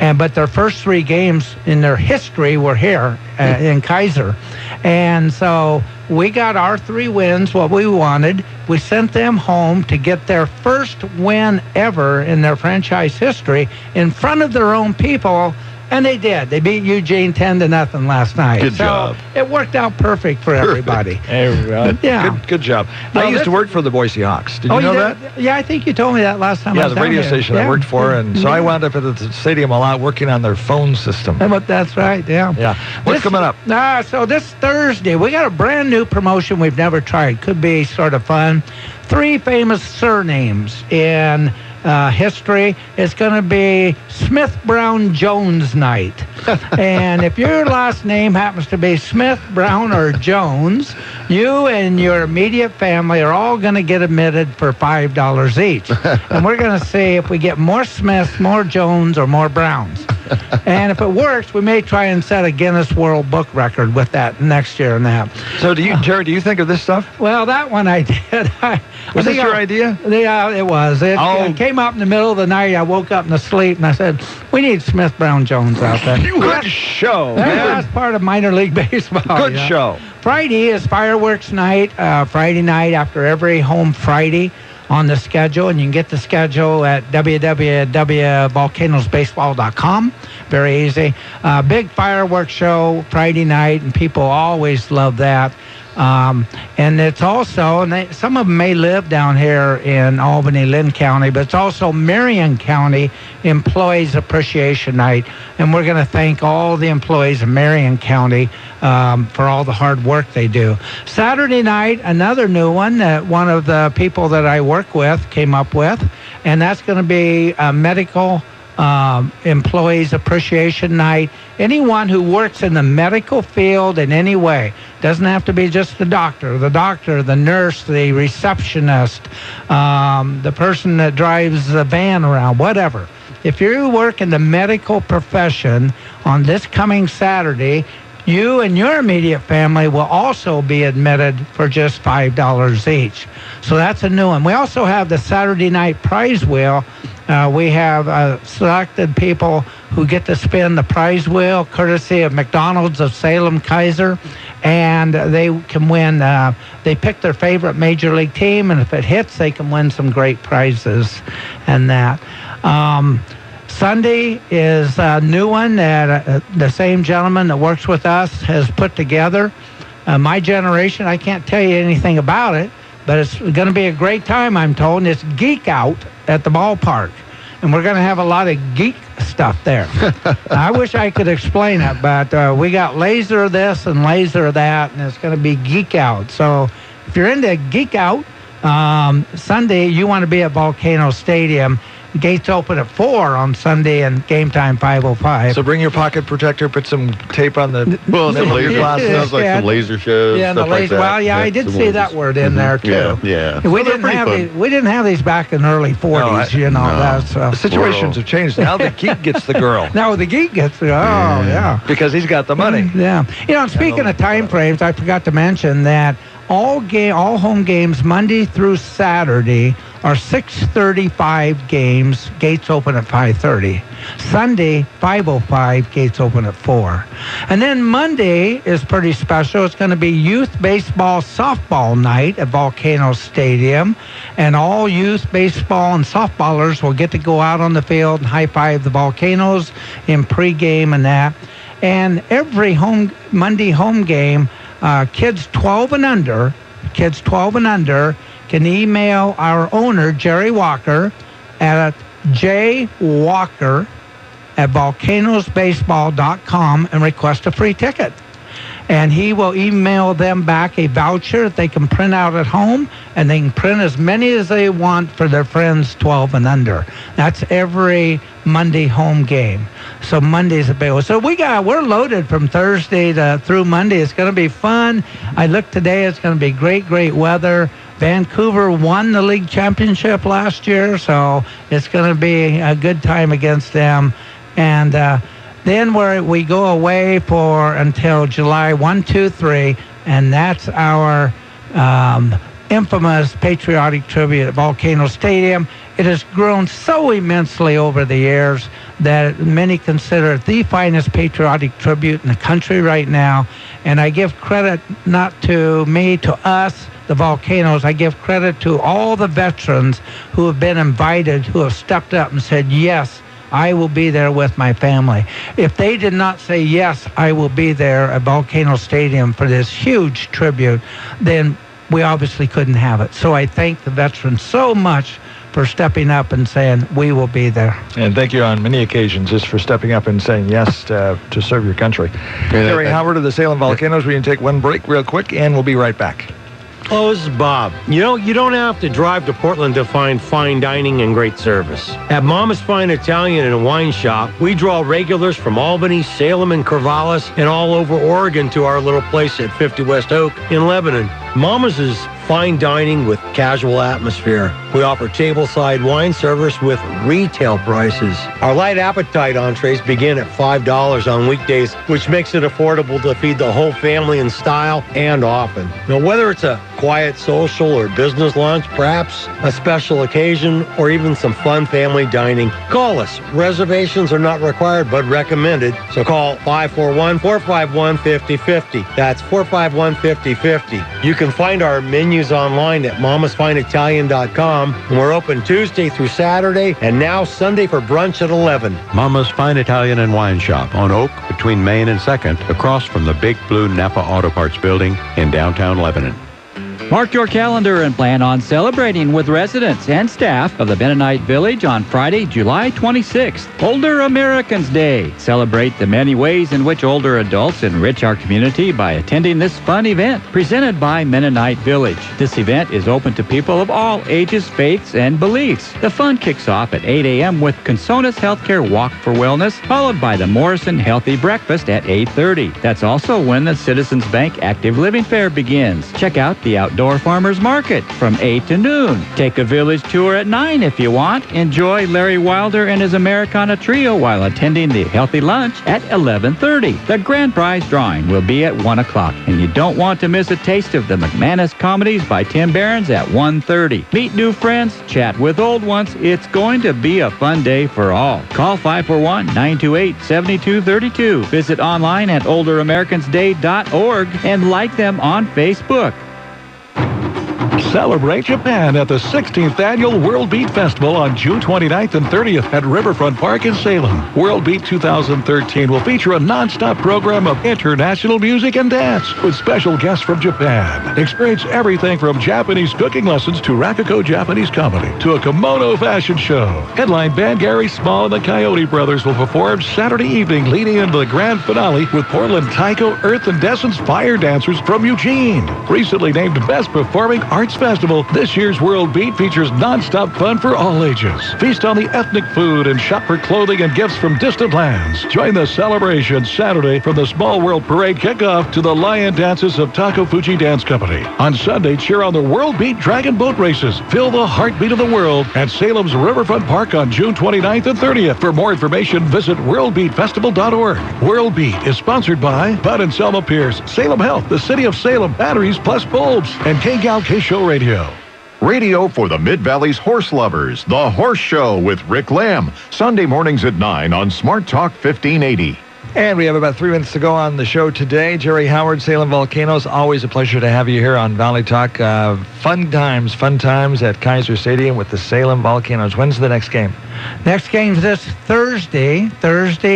but their first 3 games in their history were here in Kaiser. And so we got our 3 wins, what we wanted. We sent them home to get their first win ever in their franchise history in front of their own people. And they did. They beat Eugene 10-0 last night. Good job. It worked out perfect for everybody. Yeah. Good job. I used to work for the Boise Hawks. Did you know that? Yeah, I think you told me that last time. Yeah, I was the down radio there. station I worked for, and so I wound up at the stadium a lot working on their phone system. But that's right, yeah. Yeah. What's coming up? So this Thursday, we got a brand new promotion we've never tried. Could be sort of fun. 3 famous surnames in history. It's going to be Smith Brown Jones night. And if your last name happens to be Smith, Brown, or Jones, you and your immediate family are all going to get admitted for $5 each. And we're going to see if we get more Smiths, more Jones, or more Browns. And if it works, we may try and set a Guinness World Book record with that next year and that. So Jerry, do you think of this stuff? Well, that one I did. Was this your idea? Yeah, it was. It came up in the middle of the night. I woke up in the sleep and I said, we need Smith Brown Jones out there. Good show, man. That's part of minor league baseball. Good show. Friday is fireworks night, Friday night after every home Friday on the schedule, and you can get the schedule at www.volcanosbaseball.com. Very easy. Big fireworks show Friday night, and people always love that. And it's also, and some of them may live down here in Albany, Lynn County, but it's also Marion County Employees Appreciation Night. And we're going to thank all the employees of Marion County for all the hard work they do. Saturday night, another new one that one of the people that I work with came up with, and that's going to be a medical Employees Appreciation Night. Anyone who works in the medical field in any way, doesn't have to be just the doctor, the nurse, the receptionist, the person that drives the van around, whatever. If you work in the medical profession on this coming Saturday, you and your immediate family will also be admitted for just $5 each. So that's a new one. We also have the Saturday night prize wheel. We have selected people who get to spin the prize wheel, courtesy of McDonald's of Salem Kaiser, and they can win. They pick their favorite Major League team, and if it hits, they can win some great prizes and that. Sunday is a new one that the same gentleman that works with us has put together. My generation, I can't tell you anything about it, but it's going to be a great time, I'm told. It's Geek Out at the ballpark, and we're going to have a lot of geek stuff there. I wish I could explain it, but we got laser this and laser that, and it's going to be Geek Out. So if you're into Geek Out, Sunday, you want to be at Volcano Stadium. Gates open at 4 on Sunday and game time 5:05. So bring your pocket protector, put some tape on the some laser glasses. Sounds like some laser shows. Yeah, stuff like that. Well, yeah, I did see that word in there too. Yeah. We didn't have these back in the early 40s. That's the situations have changed. Now the geek gets the girl. Now the geek gets the yeah. Because he's got the money. Yeah. And speaking of time frames, I forgot to mention that all home games Monday through Saturday are 6:35 games. Gates open at 5:30. Sunday 5:05. Gates open at 4. And then Monday is pretty special. It's going to be youth baseball softball night at Volcano Stadium, and all youth baseball and softballers will get to go out on the field and high five the Volcanoes in pregame and that. And every Monday home game, kids 12 and under can email our owner, Jerry Walker, at jwalker@volcanosbaseball.com and request a free ticket. And he will email them back a voucher that they can print out at home, and they can print as many as they want for their friends 12 and under. That's every Monday home game. So Monday's a big one. So we're loaded from Thursday through Monday. It's going to be fun. I looked today. It's going to be great weather. Vancouver won the league championship last year, so it's going to be a good time against them. And then we go away until July 1, 2, 3, and that's our infamous patriotic tribute at Volcano Stadium. It has grown so immensely over the years that many consider it the finest patriotic tribute in the country right now. And I give credit not to me, to us, the Volcanoes. I give credit to all the veterans who have been invited, who have stepped up and said, yes, I will be there with my family. If they did not say, yes, I will be there at Volcano Stadium for this huge tribute, then we obviously couldn't have it. So I thank the veterans so much for stepping up and saying, we will be there. And thank you on many occasions just for stepping up and saying yes to serve your country. Terry Howard of the Salem Volcanoes, we can take one break real quick, and we'll be right back. Oh, this is Bob. You don't have to drive to Portland to find fine dining and great service. At Mama's Fine Italian and Wine Shop, we draw regulars from Albany, Salem, and Corvallis, and all over Oregon to our little place at 50 West Oak in Lebanon. Mama's is fine dining with casual atmosphere. We offer tableside wine service with retail prices. Our light appetite entrees begin at $5 on weekdays, which makes it affordable to feed the whole family in style and often. Now, whether it's a quiet social or business lunch, perhaps a special occasion, or even some fun family dining, call us. Reservations are not required but recommended, so call 541-451-5050. That's 451-5050. You can find our menus online at mamasfineitalian.com, and we're open Tuesday through Saturday, and now Sunday for brunch at 11. Mama's Fine Italian and Wine Shop on Oak between Main and 2nd, across from the Big Blue Napa Auto Parts Building in downtown Lebanon. Mark your calendar and plan on celebrating with residents and staff of the Mennonite Village on Friday, July 26th, Older Americans Day. Celebrate the many ways in which older adults enrich our community by attending this fun event presented by Mennonite Village. This event is open to people of all ages, faiths, and beliefs. The fun kicks off at 8 a.m. with Consonas Healthcare Walk for Wellness, followed by the Morrison Healthy Breakfast at 8:30. That's also when the Citizens Bank Active Living Fair begins. Check out the Outdoor Farmers Market from 8 to noon. Take a village tour at 9 if you want. Enjoy Larry Wilder and his Americana Trio while attending the Healthy Lunch at 11:30. The grand prize drawing will be at 1 o'clock, and you don't want to miss a taste of the McManus Comedies by Tim Behrens at 1:30. Meet new friends, chat with old ones. It's going to be a fun day for all. Call 541-928-7232. Visit online at olderamericansday.org and like them on Facebook. Celebrate Japan at the 16th Annual World Beat Festival on June 29th and 30th at Riverfront Park in Salem. World Beat 2013 will feature a non-stop program of international music and dance with special guests from Japan. Experience everything from Japanese cooking lessons to Rakugo Japanese comedy to a kimono fashion show. Headline band Gary Small and the Coyote Brothers will perform Saturday evening leading into the grand finale with Portland Taiko, Earth, and Descent's Fire Dancers from Eugene. Recently named Best Performing Arts Festival, this year's World Beat features non-stop fun for all ages. Feast on the ethnic food and shop for clothing and gifts from distant lands. Join the celebration Saturday from the Small World Parade kickoff to the Lion Dances of Tako Fuji Dance Company. On Sunday, cheer on the World Beat Dragon Boat Races. Feel the heartbeat of the world at Salem's Riverfront Park on June 29th and 30th. For more information, visit worldbeatfestival.org. World Beat is sponsored by Bud and Selma Pierce, Salem Health, the City of Salem, Batteries Plus Bulbs, and KGAL K-Show Radio. Radio for the Mid-Valley's horse lovers, The Horse Show with Rick Lamb, Sunday mornings at 9 on Smart Talk 1580. And we have about 3 minutes to go on the show today. Jerry Howard, Salem Volcanoes. Always a pleasure to have you here on Valley Talk. Fun times at Kaiser Stadium with the Salem Volcanoes. When's the next game? Next game's this Thursday.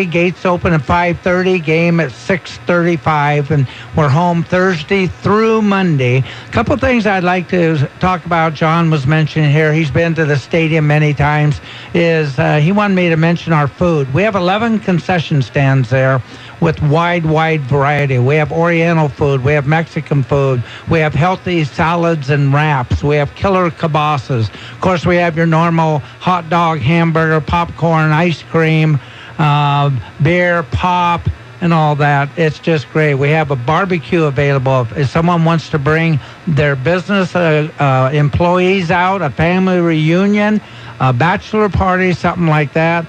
Gates open at 5:30, game at 6:35, and we're home Thursday through Monday. A couple things I'd like to talk about. John was mentioning here. He's been to the stadium many times. He wanted me to mention our food. We have 11 concession stands there with wide variety. We have Oriental food. We have Mexican food. We have healthy salads and wraps. We have killer kibasas. Of course, we have your normal hot dog, hamburger, popcorn, ice cream, beer, pop, and all that. It's just great. We have a barbecue available. If someone wants to bring their business employees out, a family reunion, a bachelor party, something like that,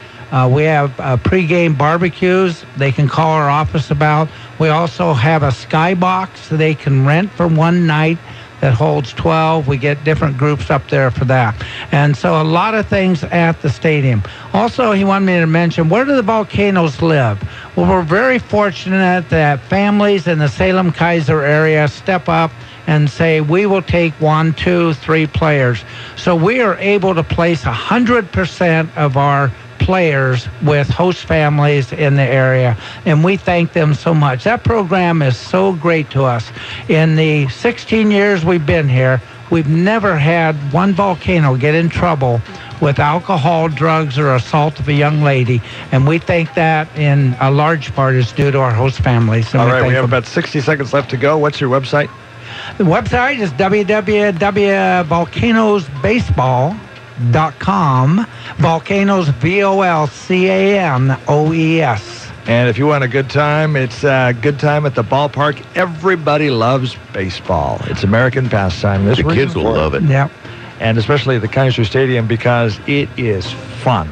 we have pregame barbecues they can call our office about. We also have a skybox they can rent for one night that holds 12. We get different groups up there for that. And so a lot of things at the stadium. Also, he wanted me to mention, where do the Volcanoes live? Well, we're very fortunate that families in the Salem-Keizer area step up and say, we will take 1, 2, 3 players. So we are able to place 100% of our players with host families in the area, and we thank them so much. That program is so great to us. In the 16 years we've been here, we've never had one volcano get in trouble with alcohol, drugs, or assault of a young lady, and we think that in a large part is due to our host families. All right, we have about 60 seconds left to go. What's your website? The website is www.volcanosbaseball.com. Volcanoes, VOLCANOES. And if you want a good time, it's a good time at the ballpark. Everybody loves baseball. It's American pastime. The kids will love it. Yep. And especially the Kaiser Stadium because it is fun.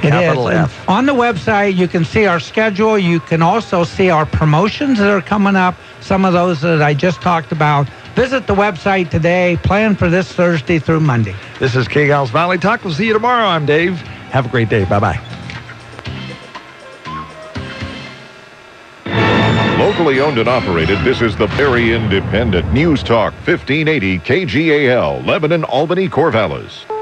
Capital F. On the website, you can see our schedule. You can also see our promotions that are coming up. Some of those that I just talked about visit the website today. Plan for this Thursday through Monday. This is KGAL's Valley Talk. We'll see you tomorrow. I'm Dave. Have a great day. Bye-bye. Locally owned and operated, this is the very independent News Talk 1580 KGAL, Lebanon, Albany, Corvallis.